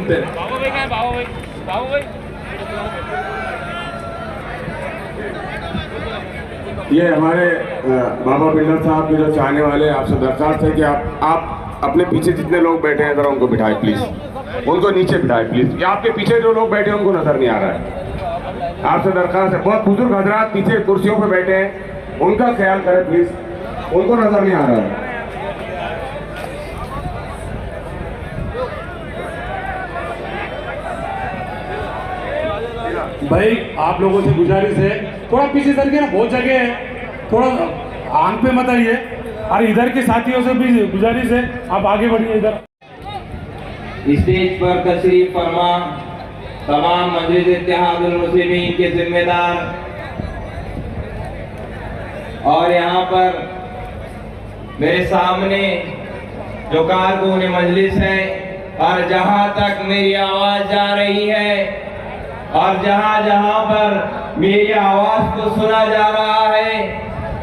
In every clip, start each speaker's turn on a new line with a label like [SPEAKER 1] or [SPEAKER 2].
[SPEAKER 1] सुनते हैं।
[SPEAKER 2] ये हमारे बाबा बिल्डर साहब के जो चाहने वाले आपसे दरखास्त है कि आप अपने पीछे जितने लोग बैठे हैं जरा उनको बिठाएं प्लीज, उनको नीचे बिठाएं प्लीज। ये आपके पीछे जो लोग बैठे हैं उनको नजर नहीं आ रहा है, आपसे दरखास्त है। बहुत बुजुर्ग हजरात पीछे कुर्सियों पे बैठे हैं, उनका ख्याल करें प्लीज, उनको नजर नहीं आ रहा है।
[SPEAKER 3] भाई आप लोगों से गुजारिश है थोड़ा पीछे सर के ना, बहुत जगह है, थोड़ा आंख पे मत आइए। और इधर के साथियों से भी गुजारिश है आप आगे बढ़िए। इधर
[SPEAKER 4] स्टेज पर तशरीफ फरमा तमाम मस्जिद इत्तेहादुल मुस्लिमीन के जिम्मेदार और यहाँ पर मेरे सामने जो कारकुन मजलिस है और जहाँ तक मेरी आवाज जा रही है और जहाँ जहाँ पर मेरी आवाज को सुना जा रहा है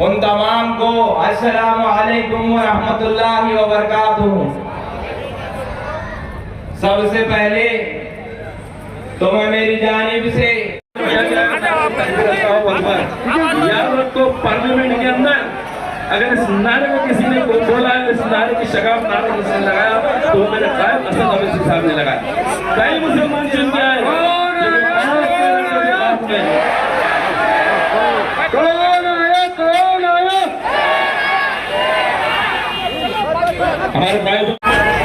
[SPEAKER 4] उन तमाम को अस्सलामु अलैकुम व रहमतुल्लाहि व बरकातुहू। सबसे पहले तो मैं मेरी जानिब से
[SPEAKER 1] याद रखो, पार्लियामेंट के अंदर अगर इस नारे को किसी ने बोला है, इस नारे की शगाफ नारे किसी ने लगाया तो मेरे कायम असद अवैसी साहब ने लगाया। कई मुसलमान चुन के आए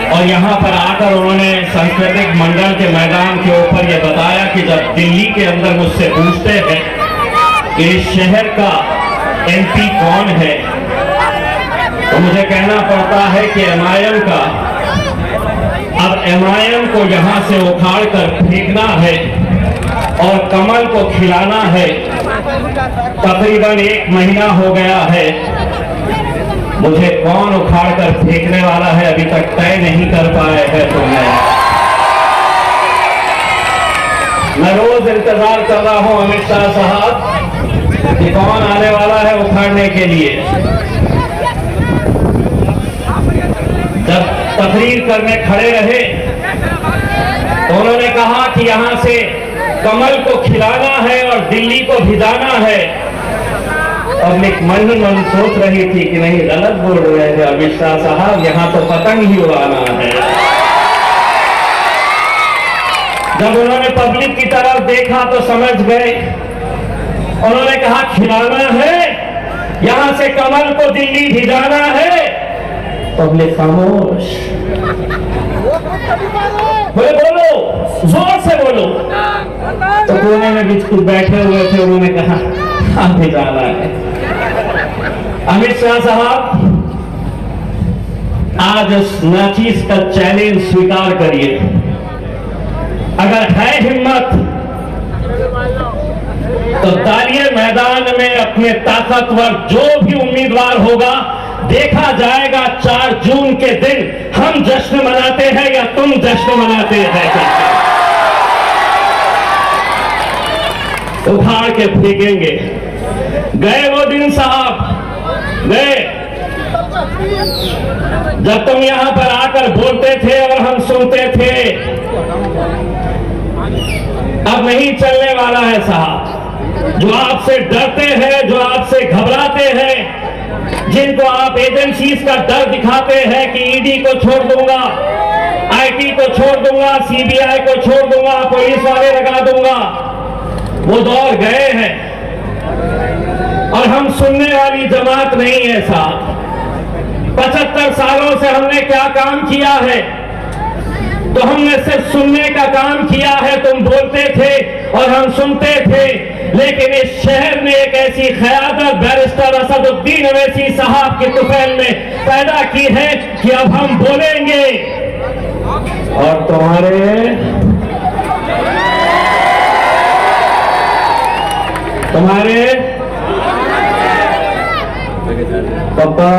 [SPEAKER 5] और यहाँ पर आकर उन्होंने सांस्कृतिक मंडल के मैदान के ऊपर यह बताया कि जब दिल्ली के अंदर मुझसे पूछते हैं कि इस शहर का एमपी कौन है तो मुझे कहना पड़ता है कि एमआईएम का। अब एमआईएम को यहाँ से उखाड़ कर फेंकना है और कमल को खिलाना है। तकरीबन 1 महीना हो गया है, मुझे कौन उखाड़ कर फेंकने वाला है अभी तक तय नहीं कर पाए हैं। तो मैं रोज इंतजार कर रहा हूं अमित शाह साहब कि कौन आने वाला है उखाड़ने के लिए। जब तकरीर करने खड़े रहे तो उन्होंने कहा कि यहां से कमल को खिलाना है और दिल्ली को भिजाना है। और एक मन ही मन सोच रही थी कि नहीं, गलत बोल रहे थे अमित शाह साहब, यहाँ तो पतंग ही उड़ाना है। जब उन्होंने पब्लिक की तरफ देखा तो समझ गए। उन्होंने कहा खिलाना है, यहाँ से कमल को दिल्ली भिजाना है। पब्लिक खामोश। बोले बोलो, जोर से बोलो। तो कोने में बिल्कुल बैठे हुए थे, उन्होंने कहा हाँ भिजाना है। अमित शाह साहब, आज उस नाचीज का चैलेंज स्वीकार करिए। अगर है हिम्मत तो तालिये मैदान में अपने ताकतवर जो भी उम्मीदवार होगा, देखा जाएगा 4 जून के दिन हम जश्न मनाते हैं या तुम जश्न मनाते हैं। उखाड़ के फेंकेंगे। गए वो दिन साहब, गए जब तुम यहां पर आकर बोलते थे और हम सुनते थे। अब नहीं चलने वाला है साहब। जो आपसे डरते हैं, जो आपसे घबराते हैं, जिनको आप एजेंसीज का डर दिखाते हैं कि ईडी को छोड़ दूंगा, आईटी को छोड़ दूंगा, सीबीआई को छोड़ दूंगा, पुलिस वाले लगा दूंगा, वो दौर गए हैं। और हम सुनने वाली जमात नहीं है साहब। 75 सालों से हमने क्या काम किया है? तो हमने सिर्फ सुनने का काम किया है। तुम बोलते थे और हम सुनते थे, लेकिन इस शहर ने एक ऐसी क़यादत बैरिस्टर असदुद्दीन अवैसी साहब के तुफैल में पैदा की है कि अब हम बोलेंगे। और तुम्हारे पापा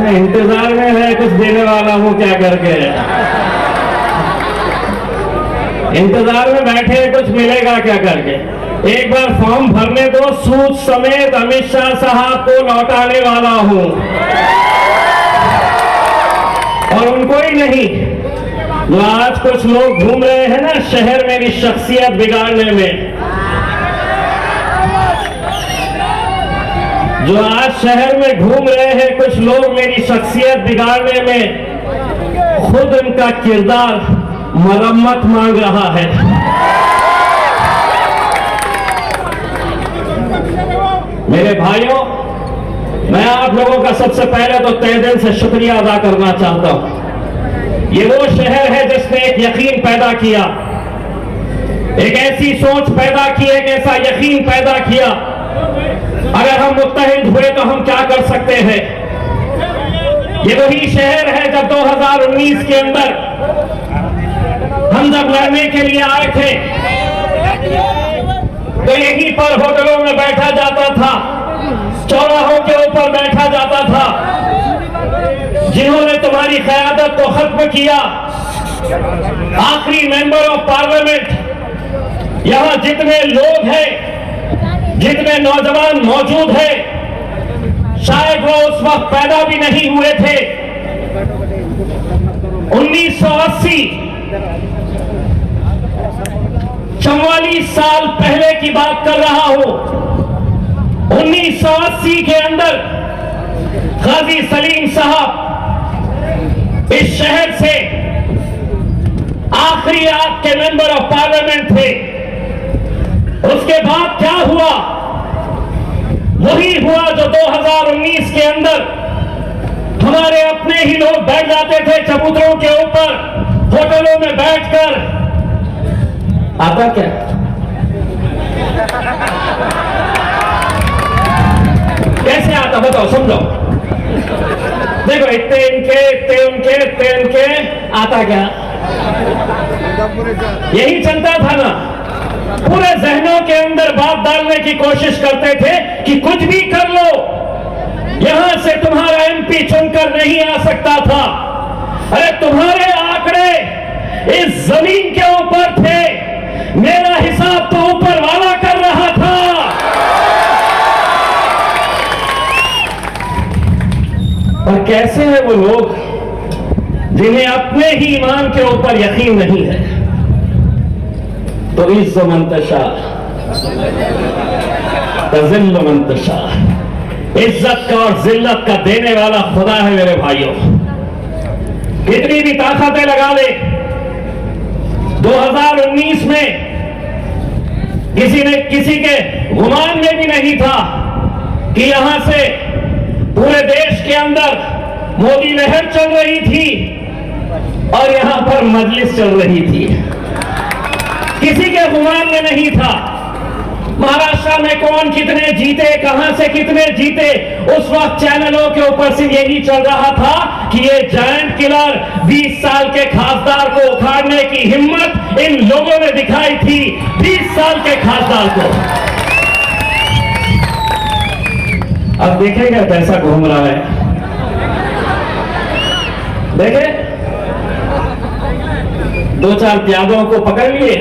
[SPEAKER 5] इंतजार में है, कुछ देने वाला हूं क्या करके। इंतजार में बैठे, कुछ मिलेगा क्या करके। एक बार फॉर्म भरने दो, सूद समेत अमित शाह साहब को लौटाने वाला हूं। और उनको ही नहीं, जो आज कुछ लोग घूम रहे हैं ना शहर मेरी शख्सियत बिगाड़ने में, जो आज शहर में घूम रहे हैं कुछ लोग मेरी शख्सियत बिगाड़ने में, खुद उनका किरदार मरम्मत मांग रहा है। मेरे भाइयों, मैं आप लोगों का सबसे पहले तो तहे दिल से शुक्रिया अदा करना चाहता हूं। ये वो शहर है जिसने एक यकीन पैदा किया, एक ऐसी सोच पैदा की, एक ऐसा यकीन पैदा किया, अगर हम मुत्तहिद हुए तो हम क्या कर सकते हैं। ये वही शहर है जब 2019 के अंदर हम जब लड़ने के लिए आए थे तो यहीं पर होटलों में बैठा जाता था, चौराहों के ऊपर बैठा जाता था। जिन्होंने तुम्हारी क़यादत को खत्म किया, आखिरी मेंबर ऑफ पार्लियामेंट, यहां जितने लोग हैं, जितने नौजवान मौजूद हैं, शायद वो उस वक्त पैदा भी नहीं हुए थे। 1980 44 साल पहले की बात कर रहा हूं। 1980 के अंदर गाजी सलीम साहब इस शहर से आखिरी आपके मेंबर ऑफ पार्लियामेंट थे। उसके बाद क्या हुआ? वही हुआ जो 2019 के अंदर हमारे अपने ही लोग बैठ जाते थे चबूतरों के ऊपर, होटलों में बैठकर। आता क्या? कैसे आता बताओ, समझो। देखो, इतने इनके, इतने उनके, इतने इनके, आता क्या? यही चलता था ना। पूरे जहनों के अंदर बात डालने की कोशिश करते थे कि कुछ भी कर लो, यहां से तुम्हारा एमपी चुनकर नहीं आ सकता था। अरे तुम्हारे आंकड़े इस जमीन के ऊपर थे, मेरा हिसाब तो ऊपर वाला कर रहा था। और कैसे हैं वो लोग जिन्हें अपने ही ईमान के ऊपर यकीन नहीं है? तो इज्ज़ मंतशा तज़िल्ल मंतशा, इज्जत का और जिल्लत का देने वाला खुदा है मेरे भाइयों। कितनी भी ताकतें लगा ले, 2019 में किसी के गुमान में भी नहीं था कि यहां से पूरे देश के अंदर मोदी लहर चल रही थी और यहां पर मजलिस चल रही थी। किसी के गुमान में नहीं था। महाराष्ट्र में कौन कितने जीते, कहां से कितने जीते, उस वक्त चैनलों के ऊपर से यही चल रहा था कि ये जायंट किलर 20 साल के खासदार को उखाड़ने की हिम्मत इन लोगों ने दिखाई थी। 20 साल के खासदार को। अब देखेगा कैसा घूम रहा है। देखे, 2-4 प्यादों को पकड़ लिए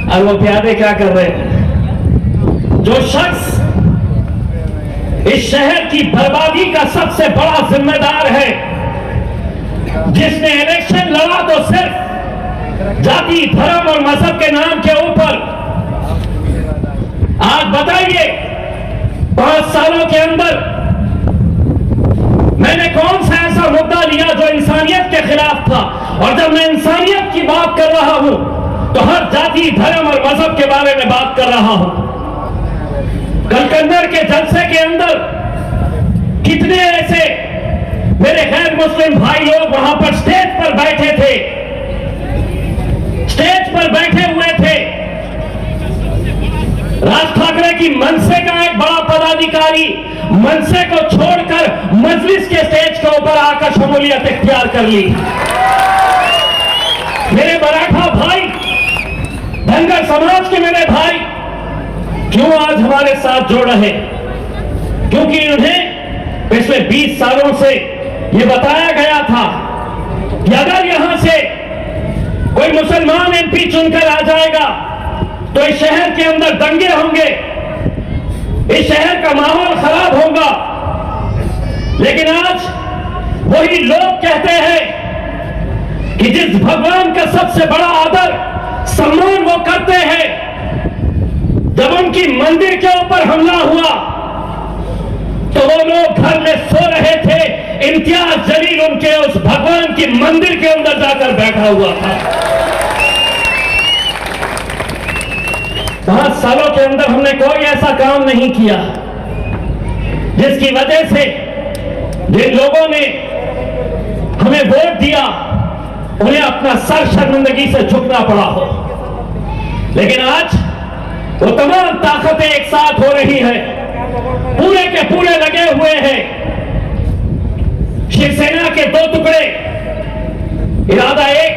[SPEAKER 5] और वो प्यादे क्या कर रहे हैं? जो शख्स इस शहर की बर्बादी का सबसे बड़ा जिम्मेदार है, जिसने इलेक्शन लड़ा तो सिर्फ जाति, धर्म और मजहब के नाम के ऊपर। आज बताइए, 5 सालों के अंदर मैंने कौन सा ऐसा मुद्दा लिया जो इंसानियत के खिलाफ था? और जब मैं इंसानियत की बात कर रहा हूं तो हर जाति, धर्म और मजहब के बारे में बात कर रहा हूं। कलकंदर के जलसे के अंदर कितने ऐसे मेरे गैर मुस्लिम भाई लोग वहां पर स्टेज पर बैठे थे, स्टेज पर बैठे हुए थे। राज ठाकरे की मनसे का एक बड़ा पदाधिकारी मनसे को छोड़कर मजलिस के स्टेज के ऊपर आकर शमूलियत इख्तियार कर ली। मेरे मराठा भाई, धनगर समाज के मेरे भाई क्यों आज हमारे साथ जुड़ रहे? क्योंकि उन्हें पिछले 20 सालों से यह बताया गया था कि अगर यहां से कोई मुसलमान एमपी चुनकर आ जाएगा तो इस शहर के अंदर दंगे होंगे, इस शहर का माहौल खराब होगा। लेकिन आज वही लोग कहते हैं कि जिस भगवान का सबसे बड़ा आदर सम्मान वो करते हैं, जब उनकी मंदिर के ऊपर हमला हुआ तो वो लोग घर में सो रहे थे, इम्तियाज जलील उनके उस भगवान की मंदिर के अंदर जाकर बैठा हुआ था। 5 सालों के अंदर हमने कोई ऐसा काम नहीं किया जिसकी वजह से जिन लोगों ने हमें वोट दिया उन्हें अपना सर शर्मिंदगी से झुकना पड़ा हो। लेकिन आज वो तमाम ताकतें एक साथ हो रही है, पूरे के पूरे लगे हुए हैं। शिवसेना के 2 टुकड़े, इरादा एक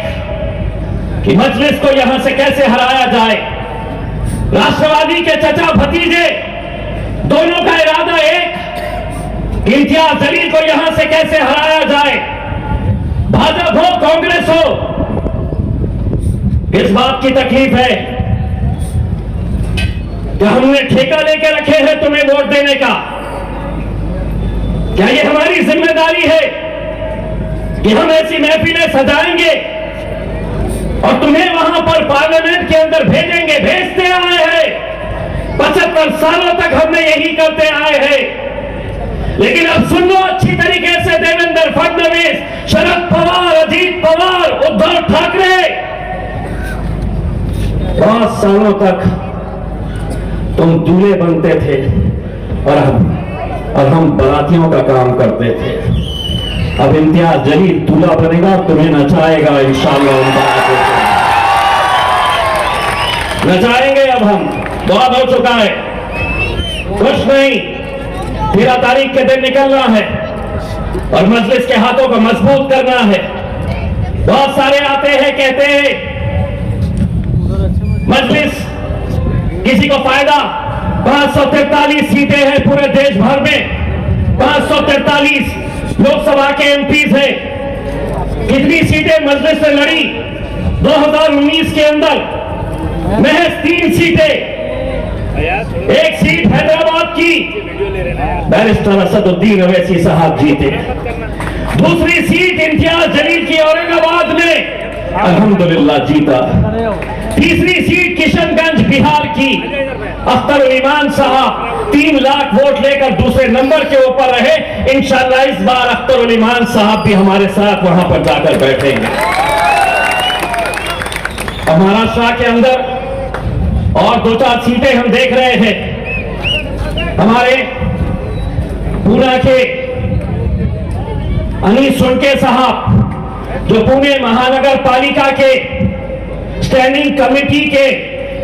[SPEAKER 5] कि मजलिस को यहां से कैसे हराया जाए, राष्ट्रवादी के चचा भतीजे दोनों का इरादा एक, इम्तियाज जलील को यहां से कैसे हराया जाए। भाजपा हो कांग्रेस हो, इस बात की तकलीफ है कि हमने ठेका लेके रखे हैं तुम्हें वोट देने का। क्या ये हमारी जिम्मेदारी है कि हम ऐसी महफिलें सजाएंगे और तुम्हें वहां पर पार्लियामेंट के अंदर भेजेंगे? भेजते आए हैं, 75 सालों तक हमने यही करते आए हैं। लेकिन अब सुन लो अच्छी तरीके से, देवेंद्र फडणवीस, शरद पवार, अजीत पवार, उद्धव ठाकरे, 5 सालों तक तुम दूल्हे बनते थे और हम बारातियों का काम करते थे। अब इम्तियाज जलील दूल्हा बनेगा, तुम्हें नचाएगा इंशाअल्लाह। उन बारातियों को नचाएंगे। अब हम बहुत हो चुका है, कुछ नहीं। 13 तारीख के दिन निकलना है और मजलिस के हाथों को मजबूत करना है। बहुत सारे आते हैं, कहते हैं मजलिस किसी को फायदा। 543 सीटें हैं पूरे देश भर में, 543 लोकसभा के एमपीज हैं। कितनी सीटें मजलिस से लड़ी 2019 के अंदर? महज 3 सीटें। एक सीट हैदराबाद की बैरिस्टर असदुद्दीन अवैसी साहब जीते। दूसरी सीट इम्तियाज जलील की औरंगाबाद में अल्हम्दुलिल्लाह जीता। तीसरी सीट किशनगंज बिहार की अख्तर उल ईमान साहब 3 लाख वोट लेकर दूसरे नंबर के ऊपर रहे। इंशाअल्लाह इस बार अख्तर उल ईमान साहब भी हमारे साथ वहां पर जाकर बैठेंगे। और महाराष्ट्र के अंदर और 2-4 सीटें हम देख रहे हैं। हमारे पूना के अनीस सुनके साहब जो पुणे महानगर पालिका के स्टैंडिंग कमेटी के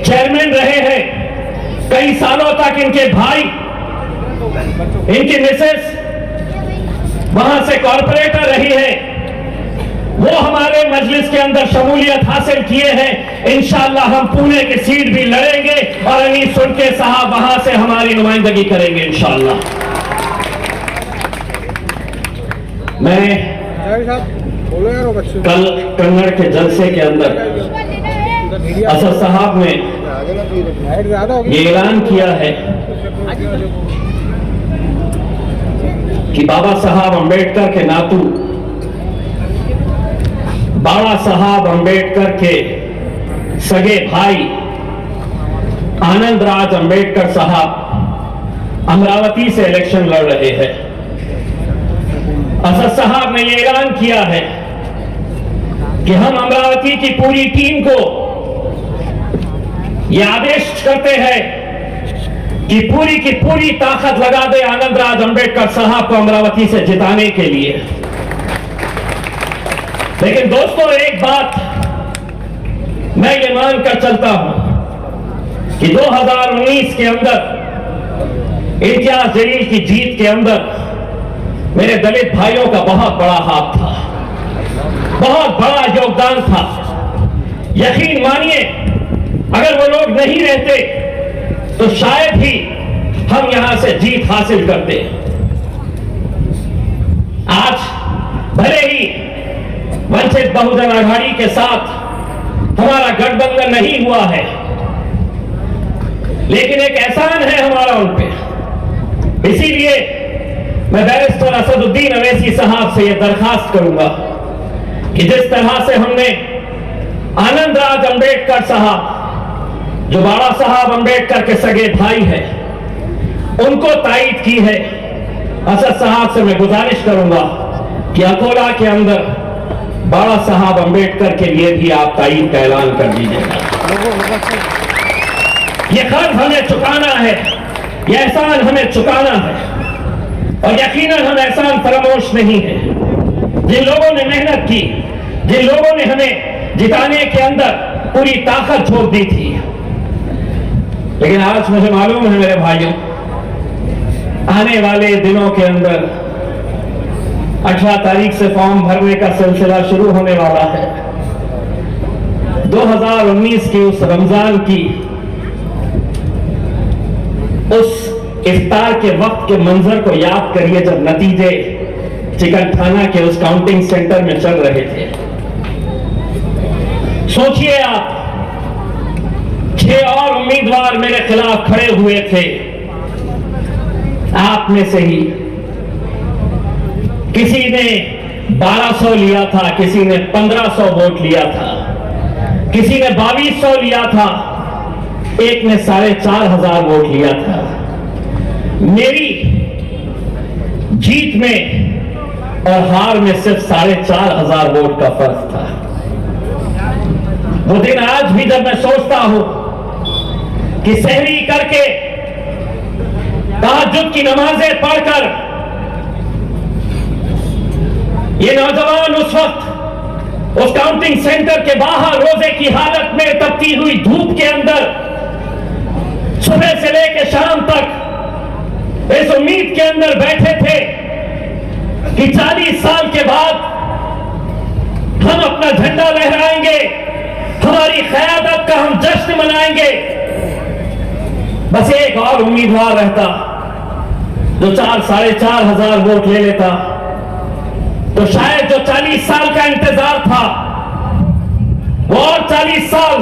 [SPEAKER 5] चेयरमैन रहे हैं, कई सालों तक इनके भाई, इनकी मिसेस वहां से कॉर्पोरेटर रही है, वो हमारे मजलिस के अंदर शमूलियत हासिल किए हैं। इंशाअल्लाह हम पुणे की सीट भी लड़ेंगे और अनीस सुनके साहब वहां से हमारी नुमाइंदगी करेंगे इंशाअल्लाह। मैं कल कन्नड़ के जलसे के अंदर असद साहब ने ये ऐलान किया है कि बाबा साहब अंबेडकर के नातू, बाबा साहब अंबेडकर के सगे भाई आनंद राज अंबेडकर साहब अमरावती से इलेक्शन लड़ रहे हैं। असद साहब ने यह ऐलान किया है कि हम अमरावती की पूरी टीम को यह आदेश करते हैं कि पूरी की पूरी ताकत लगा दे आनंद राज अंबेडकर साहब को अमरावती से जिताने के लिए। लेकिन दोस्तों, एक बात मैं ये मानकर चलता हूं कि 2019 के अंदर इम्तियाज जलील की जीत के अंदर मेरे दलित भाइयों का बहुत बड़ा हाथ था, बहुत बड़ा योगदान था। यकीन मानिए, अगर वो लोग नहीं रहते तो शायद ही हम यहां से जीत हासिल करते। आज भले ही वंचित बहुजन आघाड़ी के साथ हमारा गठबंधन नहीं हुआ है, लेकिन एक एहसान है हमारा उन पे। इसीलिए मैं बैरिस्टर असदुद्दीन अवैसी साहब से यह दरखास्त करूंगा कि जिस तरह से हमने आनंदराज अंबेडकर साहब, जो बाबा साहब अंबेडकर के सगे भाई हैं, उनको तायीद की है, असद साहब से मैं गुजारिश करूंगा कि अकोला के अंदर बाबा साहब अंबेडकर के लिए भी आप तायीद का ऐलान कर दीजिएगा। ये कर्ज हमें चुकाना है, ये एहसान हमें चुकाना है, और यकीनन हम एहसान फरामोश नहीं है। जिन लोगों ने मेहनत की, जिन लोगों ने हमें जिताने के अंदर पूरी ताकत झोंक दी थी, लेकिन आज मुझे मालूम है मेरे भाइयों, आने वाले दिनों के अंदर 18 तारीख से फॉर्म भरने का सिलसिला शुरू होने वाला है। 2019 की उस रमजान की उस इफ्तार के वक्त के मंजर को याद करिए जब नतीजे चिकनखाना के उस काउंटिंग सेंटर में चल रहे थे। सोचिए आप, 6 और उम्मीदवार मेरे खिलाफ खड़े हुए थे। आप में से ही किसी ने 1200 लिया था, किसी ने 1500 वोट लिया था, किसी ने 2200 लिया था, एक ने 4500 वोट लिया था। मेरी जीत में और हार में सिर्फ 4500 वोट का फर्क था। वो दिन आज भी जब मैं सोचता हूं कि सहरी करके, तहज्जुद की नमाजें पढ़कर ये नौजवान उस वक्त उस काउंटिंग सेंटर के बाहर रोजे की हालत में तपती हुई धूप के अंदर सुबह से लेकर शाम तक इस उम्मीद के अंदर बैठे थे कि 40 साल के बाद हम अपना झंडा लहराएंगे, हमारी क़यादत का हम जश्न मनाएंगे। बस एक और उम्मीदवार रहता जो 4-4,500 वोट ले लेता, तो शायद जो 40 साल का इंतजार था वो और 40 साल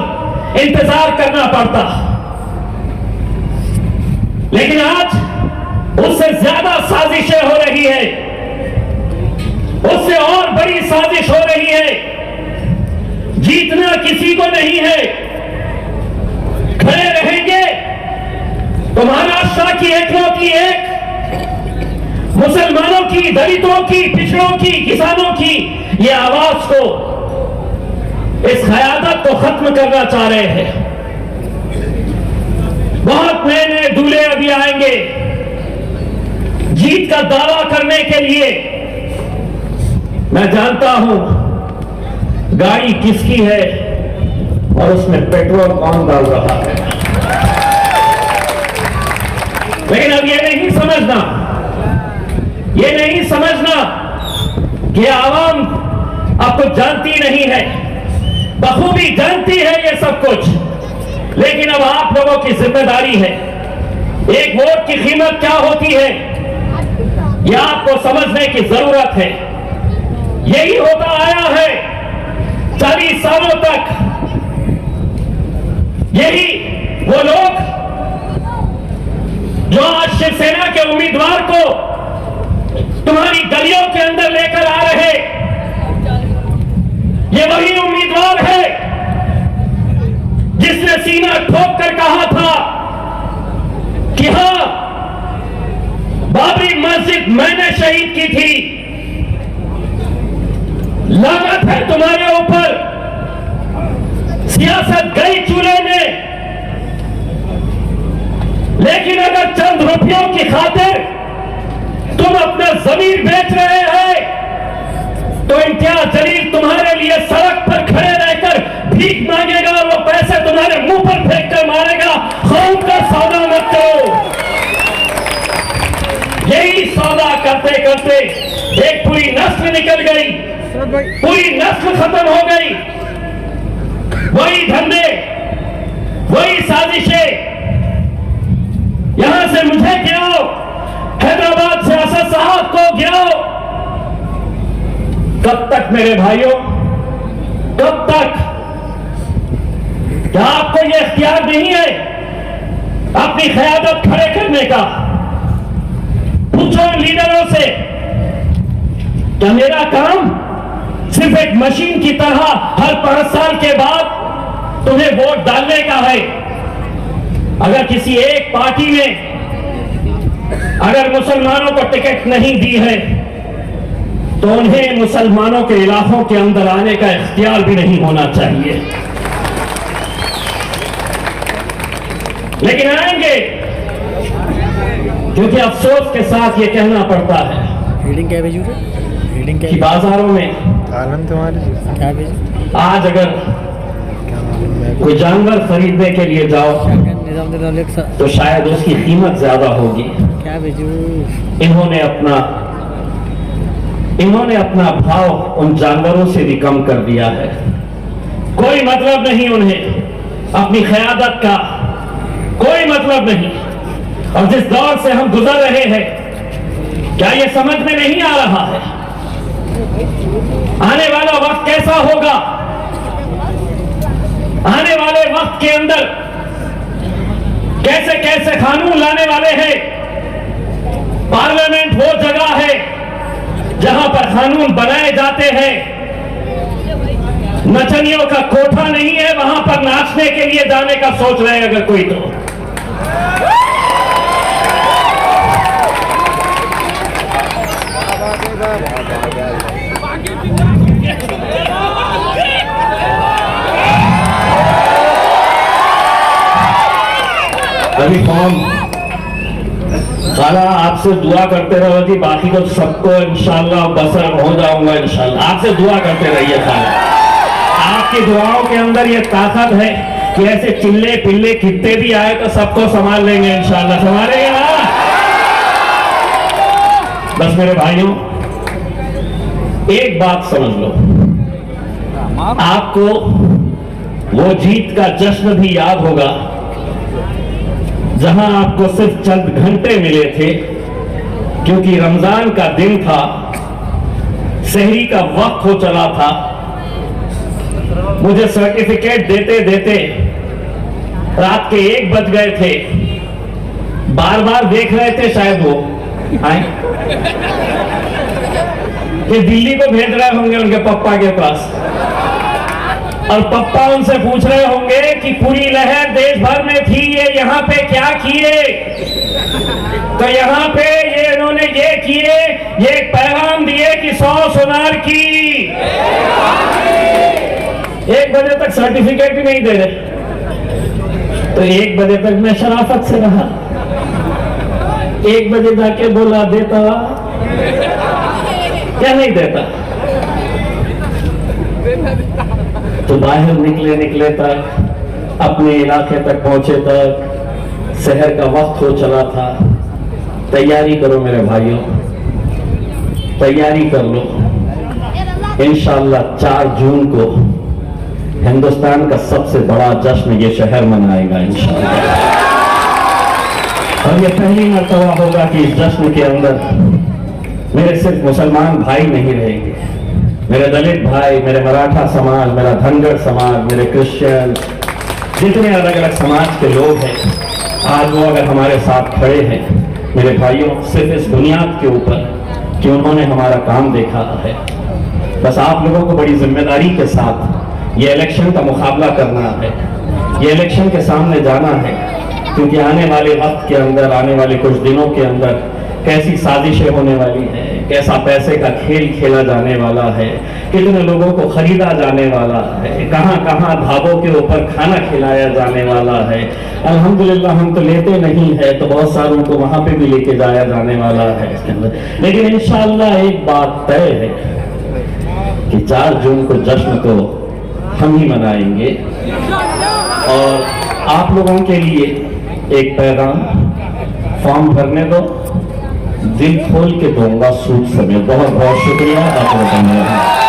[SPEAKER 5] इंतजार करना पड़ता। लेकिन आज उससे ज्यादा साजिशें हो रही है, उससे और बड़ी साजिश हो रही है। जीतना किसी को नहीं है, खड़े रहेंगे तो महाराष्ट्र की एकलौती एक मुसलमानों की, दलितों की, पिछड़ों की, किसानों की ये आवाज को, इस क़यादत को खत्म करना चाह रहे हैं। बहुत नए नए दूल्हे अभी आएंगे जीत का दावा करने के लिए। मैं जानता हूं गाड़ी किसकी है और उसमें पेट्रोल कौन डाल रहा है, लेकिन अब ये नहीं समझना कि आवाम अब कुछ जानती नहीं है, बखूबी जानती है ये सब कुछ। लेकिन अब आप लोगों की जिम्मेदारी है, एक वोट की कीमत क्या होती है यह आपको समझने की जरूरत है। यही होता आया है 40 सालों तक। यही वो लोग जो आज शिवसेना के उम्मीदवार को तुम्हारी गलियों के अंदर लेकर आ रहे, ये वही उम्मीदवार है जिसने सीना ठोक कर कहा था कि हां, बाबरी मस्जिद मैंने शहीद की थी, लागत है तुम्हारे ऊपर, सियासत गई चूल्हे में। लेकिन अगर चंद रुपयों की खातिर तुम अपना जमीन बेच रहे हैं तो इम्तियाज जलील तुम्हारे लिए सड़क पर खड़े रहकर भीख मांगेगा और वो पैसे तुम्हारे मुंह पर फेंक कर मारेगा। खौफ का सौदा मत करो। यही सौदा करते करते एक पूरी नस्ल निकल गई, पूरी नस्ल खत्म हो गई। वही धंधे, वही साजिशें। यहां से मुझे गिराओ, हैदराबाद से असद साहब को गिराओ। कब तक मेरे भाइयों, कब तक? क्या आपको यह इख्तियार नहीं है अपनी क़यादत खड़े करने का? पूछो लीडरों से? क्या मेरा काम सिर्फ एक मशीन की तरह हर 5 साल के बाद तुम्हें वोट डालने का है? अगर किसी एक पार्टी ने अगर मुसलमानों को टिकट नहीं दी है तो उन्हें मुसलमानों के इलाकों के अंदर आने का इख्तियार भी नहीं होना चाहिए। लेकिन आएंगे, क्योंकि अफसोस के साथ ये कहना पड़ता है कि बाजारों में आज अगर कोई जानवर खरीदने के लिए जाओ तो शायद उसकी कीमत ज्यादा होगी। इन्होंने अपना भाव उन जानवरों से भी कम कर दिया है। कोई मतलब नहीं उन्हें अपनी क़यादत का, कोई मतलब नहीं। और जिस दौर से हम गुजर रहे हैं, क्या ये समझ में नहीं आ रहा है आने वाला वक्त कैसा होगा? आने वाले वक्त के अंदर कैसे कैसे कानून लाने वाले हैं। पार्लियामेंट वो जगह है जहां पर कानून बनाए जाते हैं। नचनियों का कोठा नहीं है वहां पर नाचने के लिए जाने का सोच रहे हैं अगर कोई तो। अभी फॉर्म साला आपसे दुआ करते रहो जी, बाकी तो सबको इंशाल्लाह बसर हो जाऊंगा इंशाल्लाह। आपसे दुआ करते रहिए साला। आपकी दुआओं के अंदर ये ताकत है कि ऐसे चिल्ले पिल्ले कितने भी आए तो सबको संभाल लेंगे इंशाल्लाह। संभालेंगे ना? बस मेरे भाइयों, एक बात समझ लो, आपको वो जीत का जश्न भी याद होगा जहां आपको सिर्फ चंद घंटे मिले थे, क्योंकि रमजान का दिन था, सहरी का वक्त हो चला था। मुझे सर्टिफिकेट देते देते रात के 1 बज गए थे। बार बार देख रहे थे शायद वो आए कि दिल्ली को भेज रहे होंगे उनके पप्पा के पास, और पप्पा उनसे पूछ रहे होंगे कि पूरी लहर देश भर में थी, ये यहाँ पे क्या किए? तो यहाँ पे ये इन्होंने ये किए, ये एक पैगाम दिए कि 100 सुनार की। 1 बजे तक सर्टिफिकेट भी नहीं दे रहे, तो 1 बजे तक मैं शराफत से रहा। 1 बजे जाके बोला देता क्या नहीं देता? तो बाहर निकले तक, अपने इलाके तक पहुंचे तक शहर का वक्त हो चला था। तैयारी करो मेरे भाइयों, तैयारी कर लो। इंशाअल्लाह 4 जून को हिंदुस्तान का सबसे बड़ा जश्न ये शहर मनाएगा इंशाअल्लाह। और ये पहली मर्तबा होगा कि इस जश्न के अंदर मेरे सिर्फ मुसलमान भाई नहीं रहेंगे, मेरे दलित भाई, मेरे मराठा समाज, मेरा धनगर समाज, मेरे क्रिश्चियन, जितने अलग अलग समाज के लोग हैं, आज वो अगर हमारे साथ खड़े हैं मेरे भाइयों, सिर्फ इस बुनियाद के ऊपर कि उन्होंने हमारा काम देखा है। बस आप लोगों को बड़ी जिम्मेदारी के साथ ये इलेक्शन का मुकाबला करना है, ये इलेक्शन के सामने जाना है, क्योंकि आने वाले वक्त के अंदर, आने वाले कुछ दिनों के अंदर कैसी साजिशें होने वाली हैं, कैसा पैसे का खेल खेला जाने वाला है, कितने लोगों को खरीदा जाने वाला है, कहां कहां ढाबों के ऊपर खाना खिलाया जाने वाला है। अल्हम्दुलिल्लाह हम तो लेते नहीं है, तो बहुत सारों को वहां पे भी लेके जाया जाने वाला है इसके अंदर। लेकिन इंशाअल्लाह एक बात तय है कि 4 जून को जश्न को हम ही मनाएंगे। और आप लोगों के लिए एक पैगाम, फॉर्म भरने दो, दिल खोल के दूंगा सूद समेत। बहुत बहुत शुक्रिया, आप लोगों का।